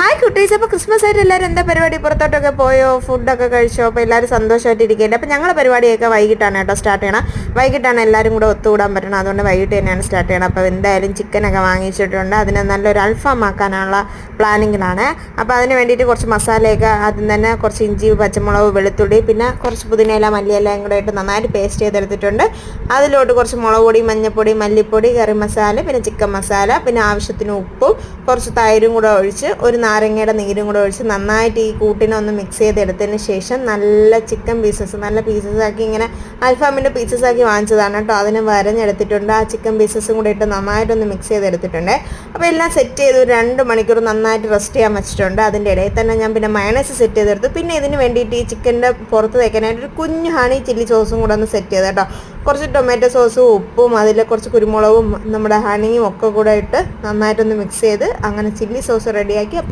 Hi കുട്ടീസ്. അപ്പോൾ Christmas ആയിട്ട് എല്ലാവരും എന്താ പരിപാടി? പുറത്തോട്ടൊക്കെ പോയോ? ഫുഡൊക്കെ കഴിച്ചോ? അപ്പോൾ എല്ലാവരും സന്തോഷമായിട്ട് ഇരിക്കുകയില്ല. അപ്പോൾ ഞങ്ങളുടെ പരിപാടിയൊക്കെ വൈകിട്ടാണ് കേട്ടോ സ്റ്റാർട്ട് ചെയ്യണം. വൈകിട്ടാണ് എല്ലാവരും കൂടെ ഒത്തുകൂടാൻ പറ്റണം. അതുകൊണ്ട് വൈകിട്ട് തന്നെയാണ് സ്റ്റാർട്ട് ചെയ്യണം. അപ്പോൾ എന്തായാലും ചിക്കനൊക്കെ വാങ്ങിച്ചിട്ടുണ്ട്. അതിനെ നല്ലൊരു അൽഫാം ആക്കാനുള്ള പ്ലാനിങ്ങിലാണ്. അപ്പോൾ അതിന് വേണ്ടിയിട്ട് കുറച്ച് മസാലയൊക്കെ ആദ്യം തന്നെ കുറച്ച് ഇഞ്ചി, പച്ചമുളക്, വെളുത്തുള്ളി, പിന്നെ കുറച്ച് പുതിനയില, മല്ലിയിലയും കൂടെ ഇട്ട് നന്നായിട്ട് പേസ്റ്റ് ചെയ്തെടുത്തിട്ടുണ്ട്. അതിലോട്ട് കുറച്ച് മുളക് പൊടി, മഞ്ഞൾപ്പൊടി, മല്ലിപ്പൊടി, കറി മസാല, പിന്നെ ചിക്കൻ മസാല, പിന്നെ ആവശ്യത്തിന് ഉപ്പും കുറച്ച് തൈരും കൂടെ ഒഴിച്ച് ഒരു നാരങ്ങയുടെ നീരും കൂടെ ഒഴിച്ച് നന്നായിട്ട് ഈ കൂട്ടിനെ ഒന്ന് മിക്സ് ചെയ്തെടുത്തതിന് ശേഷം നല്ല ചിക്കൻ പീസസ്, നല്ല പീസസ് ആക്കി, ഇങ്ങനെ അൽഫാമിൻ്റെ പീസസ് ആക്കി വാങ്ങിച്ചതാണ് കേട്ടോ. അതിനെ വരഞ്ഞെടുത്തിട്ടുണ്ട്. ആ ചിക്കൻ പീസസും കൂടെ ഇട്ട് നന്നായിട്ടൊന്ന് മിക്സ് ചെയ്തെടുത്തിട്ടുണ്ട്. അപ്പോൾ എല്ലാം സെറ്റ് ചെയ്ത് ഒരു 2 മണിക്കൂർ നന്നായിട്ട് റെസ്റ്റ് ചെയ്യാൻ വെച്ചിട്ടുണ്ട്. അതിൻ്റെ ഇടയിൽ തന്നെ ഞാൻ പിന്നെ മയണൈസ് സെറ്റ് ചെയ്തെടുത്തു. പിന്നെ ഇതിന് വേണ്ടിയിട്ട് ഈ ചിക്കൻ്റെ പുറത്ത് തേക്കാനായിട്ട് ഒരു കുഞ്ഞു ഹണി ചില്ലി സോസും കൂടെ ഒന്ന് സെറ്റ് ചെയ്ത് കേട്ടോ. കുറച്ച് ടൊമാറ്റോ സോസും ഉപ്പും അതിൽ കുറച്ച് കുരുമുളകും നമ്മുടെ ഹണിയും ഒക്കെ കൂടെ ഇട്ട് നന്നായിട്ടൊന്ന് മിക്സ് ചെയ്ത് അങ്ങനെ ചില്ലി സോസ് റെഡിയാക്കി. അപ്പോൾ